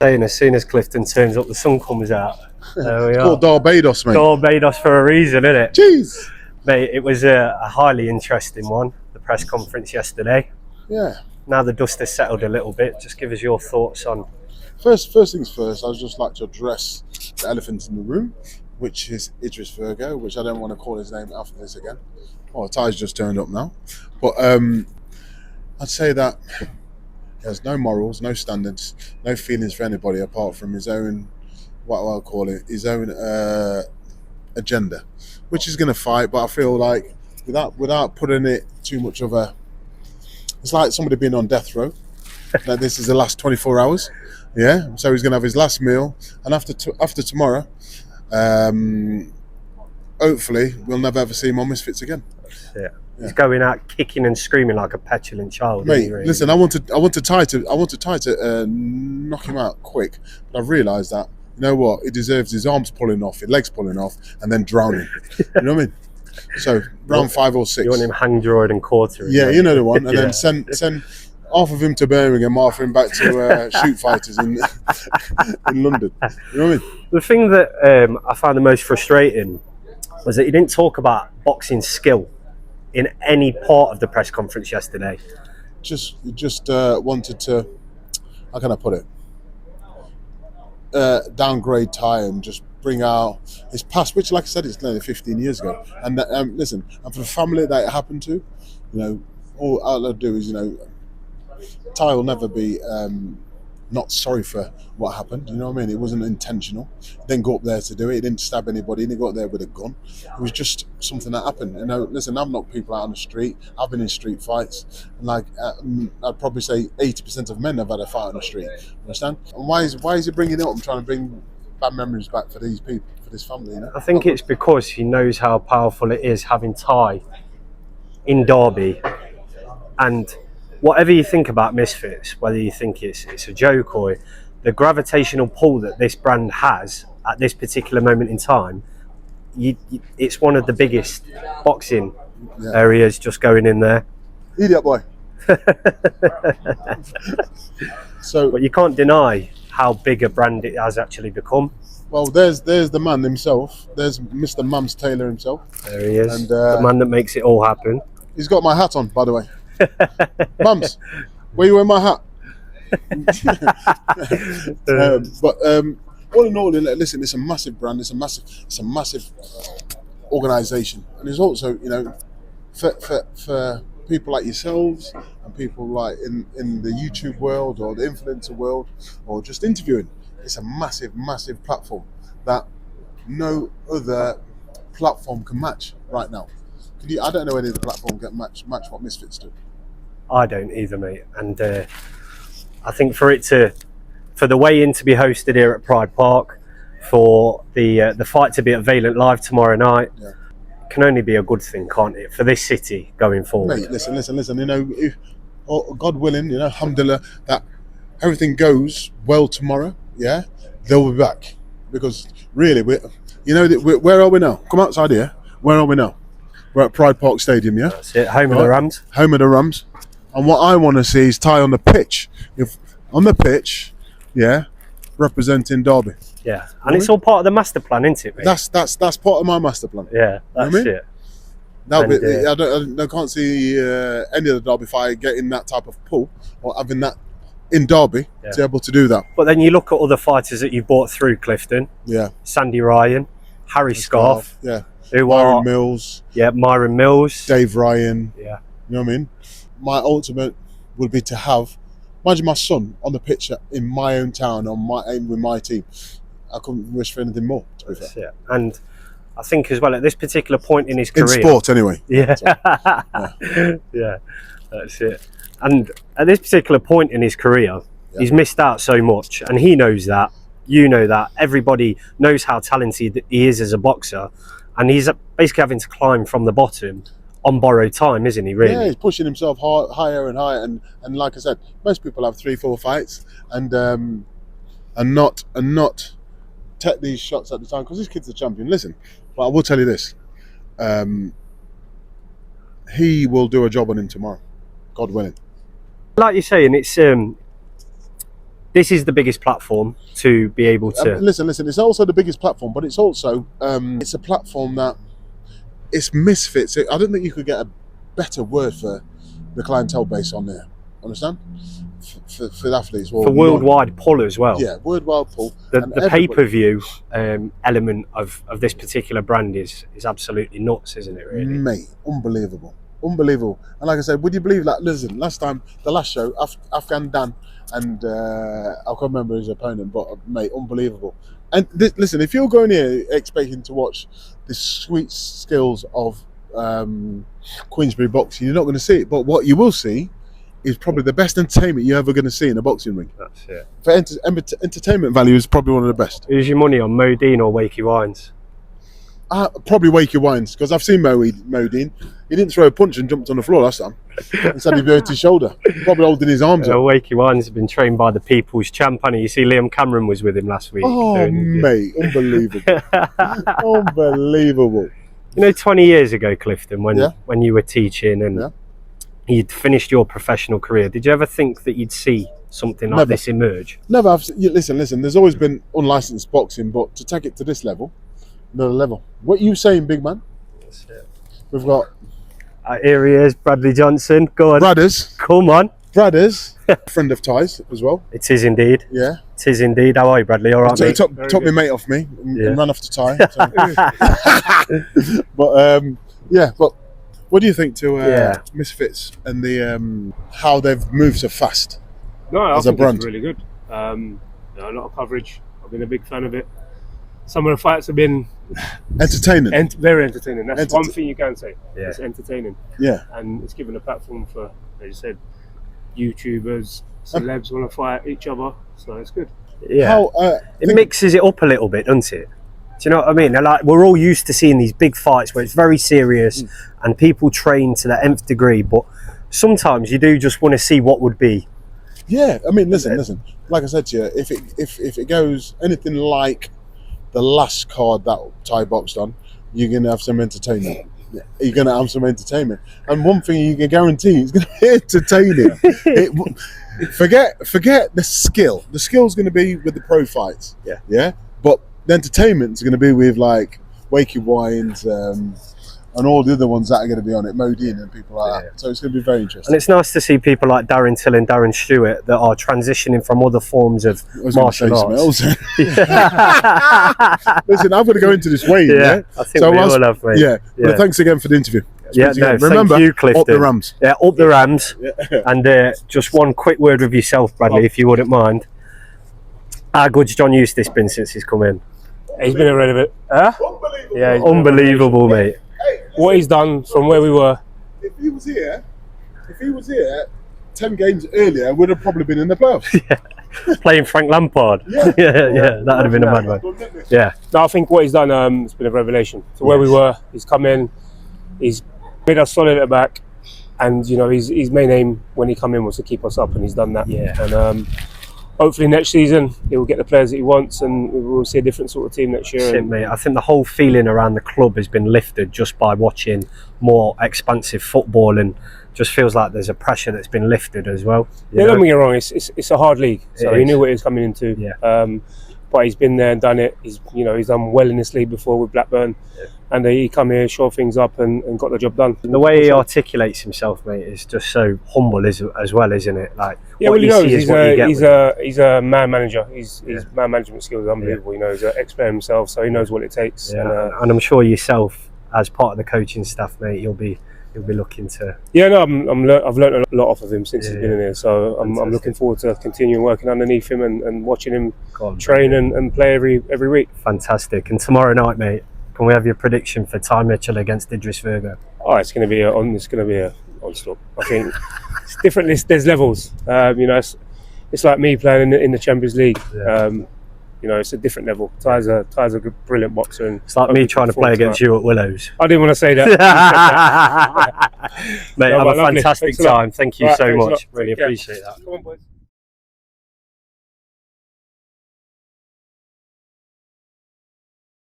Saying as soon as Clifton turns up, the sun comes out. There we It's are. called Barbados, mate. Barbados for a reason, isn't it? Jeez. Mate, it was a highly interesting one, the press conference yesterday. Yeah. Now the dust has settled a little bit, just give us your thoughts on... First things first, I'd just like to address the elephant in the room, which is Idris Virgo, which I don't want to call his name after this again. Oh, Ty's just turned up now. But I'd say that he has no morals, no standards, no feelings for anybody apart from his own, what I'll call it, his own agenda, which he's going to fight. But I feel like without putting it too much of a... It's like somebody being on death row. That this is the last 24 hours. Yeah, so he's going to have his last meal. And after tomorrow, hopefully, we'll never ever see him on Misfits again. Yeah. He's going out kicking and screaming like a petulant child. Mate, Really? listen, I wanted Ty to knock him out quick, but I've realised that, you know what, he deserves his arms pulling off, his legs pulling off, and then drowning. You know what I mean? So round 5 or 6. You want him hang drawed and quartering? Yeah, you know the one, and then send half of him to Birmingham, half of him back to shoot fighters in London. You know what I mean? The thing that I found the most frustrating was that he didn't talk about boxing skill in any part of the press conference yesterday. Just wanted to, how can I put it? Downgrade Ty and just bring out his past, which, like I said, it's nearly 15 years ago. And listen, and for the family that it happened to, you know, all I'll do is, you know, Ty will never be not sorry for what happened. You know what I mean? It wasn't intentional. He didn't go up there to do it. He didn't stab anybody. He didn't go up there with a gun. It was just something that happened. You know, listen, I've knocked people out on the street. I've been in street fights. And like, I'd probably say 80% of men have had a fight on the street. Understand? And why is he bringing it up? I'm trying to bring bad memories back for these people, for this family. You know? I think it's because he knows how powerful it is having Ty in Derby. And whatever you think about Misfits, whether you think it's a joke or the gravitational pull that this brand has at this particular moment in time, it's one of the biggest boxing areas just going in there. Idiot boy. So, but you can't deny how big a brand it has actually become. Well, there's the man himself. There's Mr. Mams Taylor himself. There he is, and, the man that makes it all happen. He's got my hat on, by the way. Mums, where you wearing my hat? But all in all, listen, it's a massive brand. It's a massive organisation, and it's also, you know, for people like yourselves and people like in the YouTube world or the influencer world or just interviewing. It's a massive platform that no other platform can match right now. I don't know any of the platform can match what Misfits do. I don't either, mate. And I think for the weigh-in to be hosted here at Pride Park, for the fight to be at Valent Live tomorrow night, can only be a good thing, can't it, for this city going forward? Mate, listen. You know, if, God willing, you know, alhamdulillah, that everything goes well tomorrow. Yeah, they'll be back, because really, where are we now? Come outside here. Where are we now? We're at Pride Park Stadium, yeah? That's it, home of the Rams. Home of the Rams. And what I want to see is Ty on the pitch. On the pitch, yeah, representing Derby. Yeah, and it's all part of the master plan, isn't it, mate? That's part of my master plan. Yeah, that's it. I can't see any of the Derby fight getting that type of pull or having that in Derby to be able to do that. But then you look at other fighters that you brought through Clifton. Yeah. Sandy Ryan, Harry Scarf. Yeah. Myron Mills. Yeah, Myron Mills. Dave Ryan. Yeah. You know what I mean? My ultimate would be to have, imagine my son on the pitch in my own town, with my team. I couldn't wish for anything more, to be fair. That's it. And I think as well, at this particular point in his career... In sport, anyway. Yeah. Yeah, that's it. And at this particular point in his career, he's missed out so much. And he knows that. You know that. Everybody knows how talented he is as a boxer. And he's basically having to climb from the bottom on borrowed time, isn't he, really? Yeah, he's pushing himself higher and higher. And like I said, most people have 3-4 fights and not take these shots at the time, because this kid's a champion. Listen, but I will tell you this. he will do a job on him tomorrow, God willing. Like you're saying, it's this is the biggest platform to be able to listen. It's also the biggest platform, but it's also it's a platform that it's Misfits. I don't think you could get a better word for the clientele base on there. Understand? For athletes, for worldwide pull as well. Yeah, worldwide pull. The pay-per-view element of this particular brand is absolutely nuts, isn't it? Really, mate, unbelievable. And like I said, would you believe that? Listen, the last show, Afghan Dan and I can't remember his opponent, but mate, unbelievable. And listen, if you're going here expecting to watch the sweet skills of Queensberry boxing, you're not going to see it. But what you will see is probably the best entertainment you're ever going to see in a boxing ring. That's it. For entertainment value, is probably one of the best. Who's your money on, Modine or Wakey Wines? Probably Wakey Wines, because I've seen Modine. He didn't throw a punch and jumped on the floor last time. Instead, he hurt his shoulder. Probably holding his arms up. Wakey Wines has been trained by the People's Champ, and you see Liam Cameron was with him last week. Oh, mate, unbelievable. Unbelievable. You know, 20 years ago, Clifton, when you were teaching and you'd finished your professional career, did you ever think that you'd see something like this emerge? Never. Listen, there's always been unlicensed boxing, but to take it to this level, another level. What are you saying, big man? That's it. We've got... here he is, Bradley Johnson. Go on. Brothers. Come on. Brothers. Friend of Ty's as well. It is indeed. Yeah. It is indeed. How are you, Bradley? All right, mate? Took my mate off me and ran off to Ty. So. But what do you think to Misfits and the how they've moved so fast? No, I as think a brand? It's really good. A lot of coverage. I've been a big fan of it. Some of the fights have been entertaining. Very entertaining. That's one thing you can say. Yeah. It's entertaining. Yeah. And it's given a platform for, as you said, YouTubers, celebs want to fight each other. So it's good. Yeah. It mixes it up a little bit, doesn't it? Do you know what I mean? Like, we're all used to seeing these big fights where it's very serious and people train to the nth degree, but sometimes you do just want to see what would be. Yeah, I mean, listen. Like I said to you, if it goes anything like the last card that Ty boxed on, you're going to have some entertainment. You're going to have some entertainment. And one thing you can guarantee, it's going to be entertaining. Forget the skill. The skill's going to be with the pro fights. Yeah. But the entertainment's going to be with like Wakey Wines and all the other ones that are going to be on it, Modine and people like that. So it's going to be very interesting. And it's nice to see people like Darren Till and Darren Stewart that are transitioning from other forms of martial arts. Listen, I'm going to go into this weight. I think we all have, mate. Yeah. But thanks again for the interview. Remember, thank you, Clifton. Up the Rams. Yeah, up the Rams. And just one quick word with yourself, Bradley, if you wouldn't mind. How good's John Eustace been since he's come in? He's been irrelevant. Unbelievable. Yeah, unbelievable, mate. What he's done from where we were. If he was here 10 games earlier, would have probably been in the playoffs. Playing Frank Lampard. Yeah, that would have been a mad one. Yeah. No, I think what he's done has been a revelation. So where we were, he's come in, he's made us solid at the back, and you know his main aim when he come in was to keep us up, and he's done that. Yeah. And hopefully next season he will get the players that he wants, and we will see a different sort of team next year. Mate. I think the whole feeling around the club has been lifted just by watching more expansive football, and just feels like there's a pressure that's been lifted as well. Yeah, don't get me wrong, it's a hard league, so he knew what he was coming into. Yeah. But he's been there and done it. He's done well in this league before with Blackburn, and he come here, shore things up, and got the job done. The way he articulates himself, mate, is just so humble as well, isn't it? Like, yeah, well, he knows he's a man manager. His man management skills are unbelievable. You know, he's an ex-player himself, so he knows what it takes. Yeah, and I'm sure yourself, as part of the coaching staff, mate, you'll be looking to. Yeah, no, I've learned a lot off of him since he's been in here. So I'm looking forward to continuing working underneath him and watching him train and play every week. Fantastic. And tomorrow night, mate, can we have your prediction for Ty Mitchell against Idris Virgo? Oh, it's going to be a on-stop. I think it's different. There's levels. You know, it's like me playing in the Champions League. You know, it's a different level. Ty's a brilliant boxer. And it's like me trying to play against you at Willows. I didn't want to say that. Mate, have a fantastic time. Thank you so much. Really appreciate that. Come on, boys.